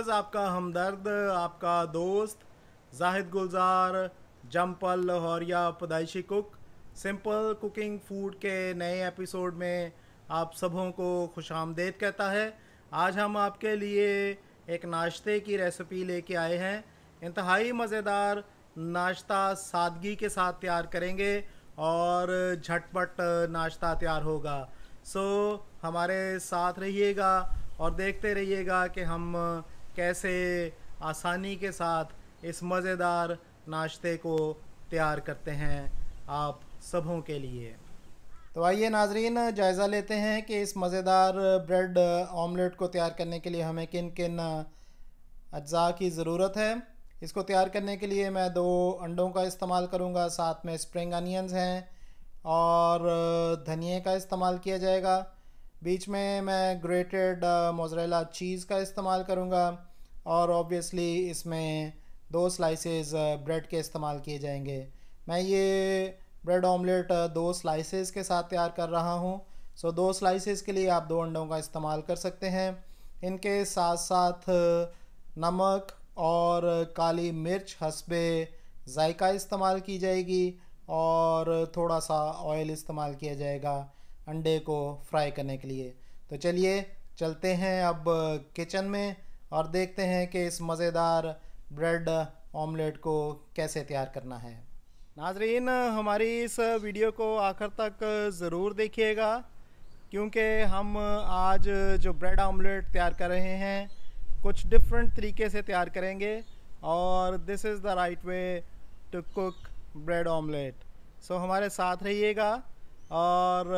Viewers, आपका हमदर्द, आपका दोस्त जाहिद गुलजार जमपल लाहौरिया पैदाइशी कुक सिंपल कुकिंग फूड के नए एपिसोड में आप सबों को खुशामदीद कहता है। आज हम आपके लिए एक नाश्ते की रेसिपी लेके आए हैं। इंतहाई मज़ेदार नाश्ता सादगी के साथ तैयार करेंगे और झटपट नाश्ता तैयार होगा। सो हमारे साथ रहिएगा और देखते रहिएगा कि हम कैसे आसानी के साथ इस मज़ेदार नाश्ते को तैयार करते हैं आप सबों के लिए। तो आइए नाजरीन, जायज़ा लेते हैं कि इस मज़ेदार ब्रेड ऑमलेट को तैयार करने के लिए हमें किन किन अज्जा की ज़रूरत है। इसको तैयार करने के लिए मैं 2 अंडों का इस्तेमाल करूंगा, साथ में स्प्रिंग अनियंस हैं और धनिए का इस्तेमाल किया जाएगा। बीच में मैं ग्रेटेड मोज़रेला चीज़ का इस्तेमाल करूंगा और ऑब्वियसली इसमें 2 स्लाइसेस ब्रेड के इस्तेमाल किए जाएंगे। मैं ये ब्रेड ऑमलेट 2 स्लाइसेस के साथ तैयार कर रहा हूँ। सो 2 स्लाइसेस के लिए आप 2 अंडों का इस्तेमाल कर सकते हैं। इनके साथ साथ नमक और काली मिर्च हस्बे जायका इस्तेमाल की जाएगी और थोड़ा सा ऑयल इस्तेमाल किया जाएगा अंडे को फ्राई करने के लिए। तो चलिए चलते हैं अब किचन में और देखते हैं कि इस मज़ेदार ब्रेड ऑमलेट को कैसे तैयार करना है। नाजरीन, हमारी इस वीडियो को आखिर तक ज़रूर देखिएगा क्योंकि हम आज जो ब्रेड ऑमलेट तैयार कर रहे हैं कुछ डिफरेंट तरीके से तैयार करेंगे और this is the right way to cook bread omelette. So हमारे साथ रहिएगा और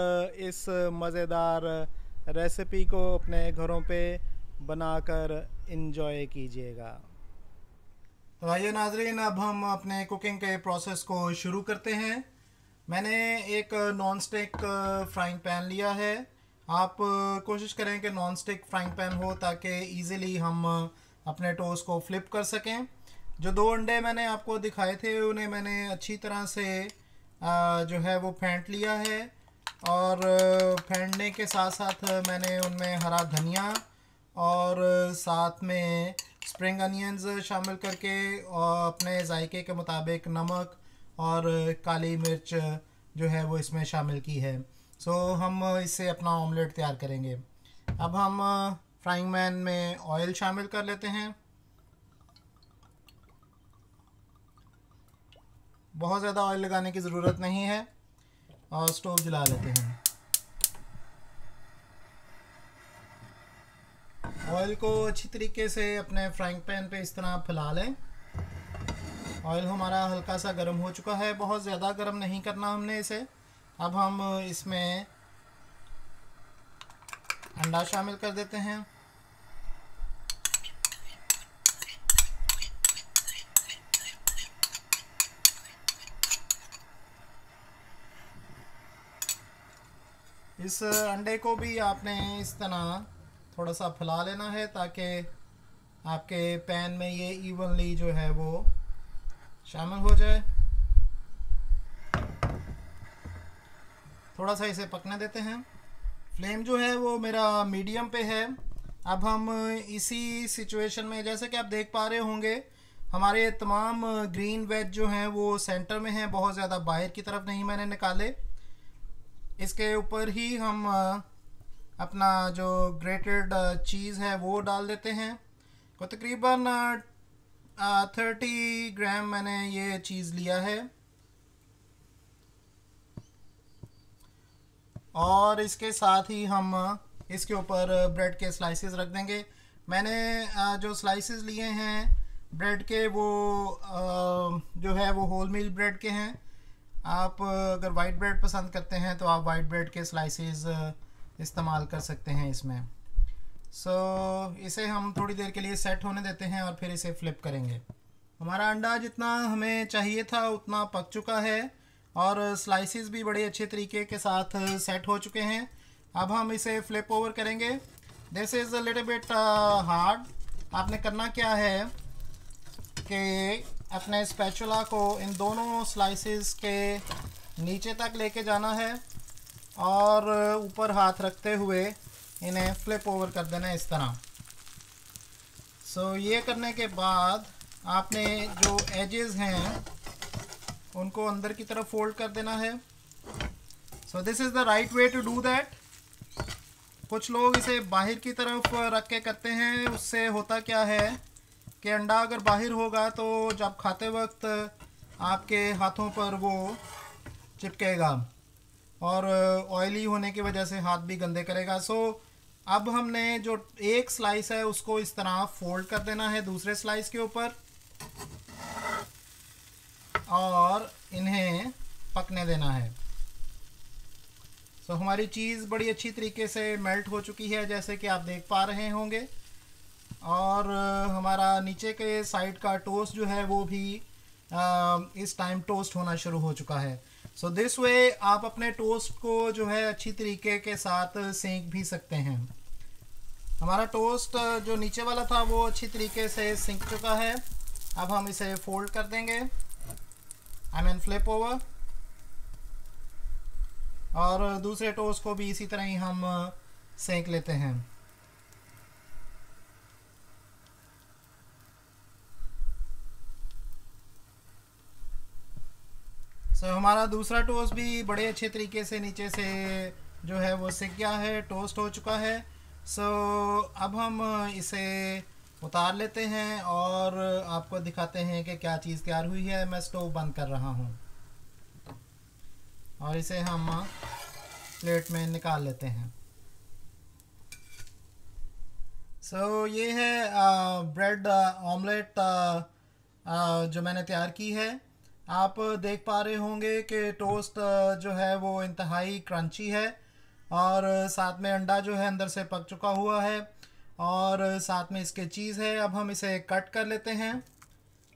इस मज़ेदार रेसिपी को अपने घरों पे बनाकर इंजॉय कीजिएगा। तो आइए नाजरीन, अब हम अपने कुकिंग के प्रोसेस को शुरू करते हैं। मैंने एक नॉन स्टिक फ्राइंग पैन लिया है। आप कोशिश करें कि नॉन स्टिक फ्राइंग पैन हो ताकि इजीली हम अपने टोस्ट को फ्लिप कर सकें। जो 2 अंडे मैंने आपको दिखाए थे उन्हें मैंने अच्छी तरह से जो है वो फेंट लिया है और फेंटने के साथ साथ मैंने उनमें हरा धनिया और साथ में स्प्रिंग अनियंस शामिल करके और अपने जायके के मुताबिक नमक और काली मिर्च जो है वो इसमें शामिल की है। सो हम इससे अपना ऑमलेट तैयार करेंगे। अब हम फ्राइंग पैन में ऑयल शामिल कर लेते हैं। बहुत ज़्यादा ऑयल लगाने की ज़रूरत नहीं है और स्टोव जला लेते हैं। ऑयल को अच्छी तरीके से अपने फ्राइंग पैन पे इस तरह फैला लें। ऑयल हमारा हल्का सा गर्म हो चुका है, बहुत ज़्यादा गर्म नहीं करना हमने इसे। अब हम इसमें अंडा शामिल कर देते हैं। इस अंडे को भी आपने इस तरह थोड़ा सा फैला लेना है ताकि आपके पैन में ये इवनली जो है वो शामिल हो जाए। थोड़ा सा इसे पकने देते हैं। फ्लेम जो है वो मेरा मीडियम पे है। अब हम इसी सिचुएशन में, जैसे कि आप देख पा रहे होंगे, हमारे तमाम ग्रीन वेज जो हैं वो सेंटर में हैं, बहुत ज़्यादा बाहर की तरफ नहीं मैंने निकाले। इसके ऊपर ही हम अपना जो ग्रेटेड चीज़ है वो डाल देते हैं। तो तकरीबन 30 ग्राम मैंने ये चीज़ लिया है और इसके साथ ही हम इसके ऊपर ब्रेड के स्लाइसेस रख देंगे। मैंने जो स्लाइसेस लिए हैं ब्रेड के वो जो है वो होल मील ब्रेड के हैं। आप अगर वाइट ब्रेड पसंद करते हैं तो आप वाइट ब्रेड के स्लाइसेस इस्तेमाल कर सकते हैं इसमें। सो इसे हम थोड़ी देर के लिए सेट होने देते हैं और फिर इसे फ्लिप करेंगे। हमारा अंडा जितना हमें चाहिए था उतना पक चुका है और स्लाइसेस भी बड़े अच्छे तरीके के साथ सेट हो चुके हैं। अब हम इसे फ्लिप ओवर करेंगे। This is a little bit hard. आपने करना क्या है कि अपने स्पैचुला को इन दोनों स्लाइसेस के नीचे तक लेके जाना है और ऊपर हाथ रखते हुए इन्हें फ्लिप ओवर कर देना है इस तरह। सो ये करने के बाद आपने जो एजेस हैं उनको अंदर की तरफ फोल्ड कर देना है। So this is the right way to do that. कुछ लोग इसे बाहर की तरफ रख के करते हैं, उससे होता क्या है कि अंडा अगर बाहर होगा तो जब खाते वक्त आपके हाथों पर वो चिपकेगा और ऑयली होने की वजह से हाथ भी गंदे करेगा। सो अब हमने जो एक स्लाइस है उसको इस तरह फोल्ड कर देना है दूसरे स्लाइस के ऊपर और इन्हें पकने देना है। सो हमारी चीज़ बड़ी अच्छी तरीके से मेल्ट हो चुकी है जैसे कि आप देख पा रहे होंगे, और हमारा नीचे के साइड का टोस्ट जो है वो भी इस टाइम टोस्ट होना शुरू हो चुका है। सो दिस वे आप अपने टोस्ट को जो है अच्छी तरीके के साथ सेंक भी सकते हैं। हमारा टोस्ट जो नीचे वाला था वो अच्छी तरीके से सिंक चुका है। अब हम इसे फोल्ड कर देंगे, आई मीन फ्लिप ओवर, और दूसरे टोस्ट को भी इसी तरह ही हम सेंक लेते हैं। सो हमारा दूसरा टोस्ट भी बड़े अच्छे तरीके से नीचे से जो है वो सिक गया है, टोस्ट हो चुका है। सो अब हम इसे उतार लेते हैं और आपको दिखाते हैं कि क्या चीज़ तैयार हुई है। मैं स्टोव बंद कर रहा हूँ और इसे हम प्लेट में निकाल लेते हैं। सो ये है ब्रेड ऑमलेट जो मैंने तैयार की है। आप देख पा रहे होंगे कि टोस्ट जो है वो इंतहाई क्रंची है और साथ में अंडा जो है अंदर से पक चुका हुआ है और साथ में इसके चीज़ है। अब हम इसे कट कर लेते हैं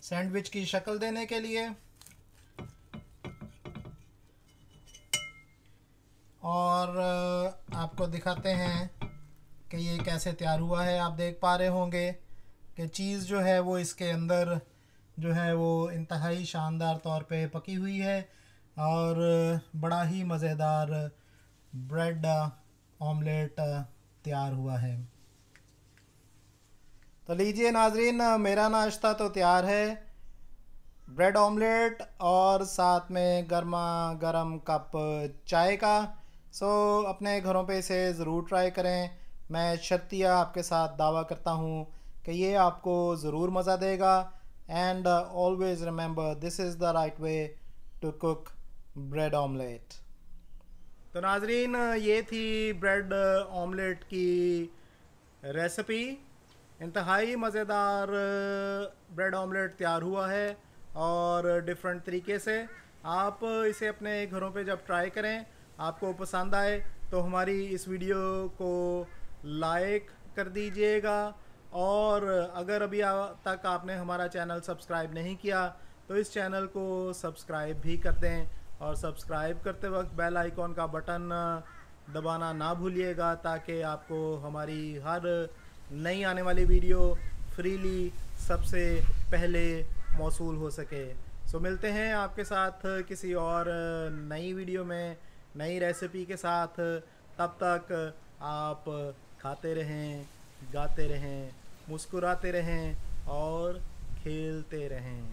सैंडविच की शक्ल देने के लिए, और आपको दिखाते हैं कि ये कैसे तैयार हुआ है। आप देख पा रहे होंगे कि चीज़ जो है वो इसके अंदर जो है वो इंतहाई शानदार तौर पे पकी हुई है और बड़ा ही मज़ेदार ब्रेड ऑमलेट तैयार हुआ है। तो लीजिए नाजरीन, मेरा नाश्ता तो तैयार है, ब्रेड ऑमलेट और साथ में गर्मा गर्म कप चाय का। सो अपने घरों पे इसे ज़रूर ट्राई करें। मैं शर्तिया आपके साथ दावा करता हूँ कि ये आपको ज़रूर मज़ा देगा। And always remember, this is the right way to cook bread omelette. तो नाजरीन, ये थी ब्रेड ऑमलेट की रेसिपी। इंतहाई मज़ेदार ब्रेड ऑमलेट तैयार हुआ है और डिफरेंट तरीके से। आप इसे अपने घरों पे जब ट्राई करें, आपको पसंद आए तो हमारी इस वीडियो को लाइक कर दीजिएगा, और अगर अभी तक आपने हमारा चैनल सब्सक्राइब नहीं किया तो इस चैनल को सब्सक्राइब भी कर दें, और सब्सक्राइब करते वक्त बेल आइकॉन का बटन दबाना ना भूलिएगा ताकि आपको हमारी हर नई आने वाली वीडियो फ्रीली सबसे पहले मौसूल हो सके। सो मिलते हैं आपके साथ किसी और नई वीडियो में नई रेसिपी के साथ। तब तक आप खाते रहें, गाते रहें, मुस्कुराते रहें और खेलते रहें।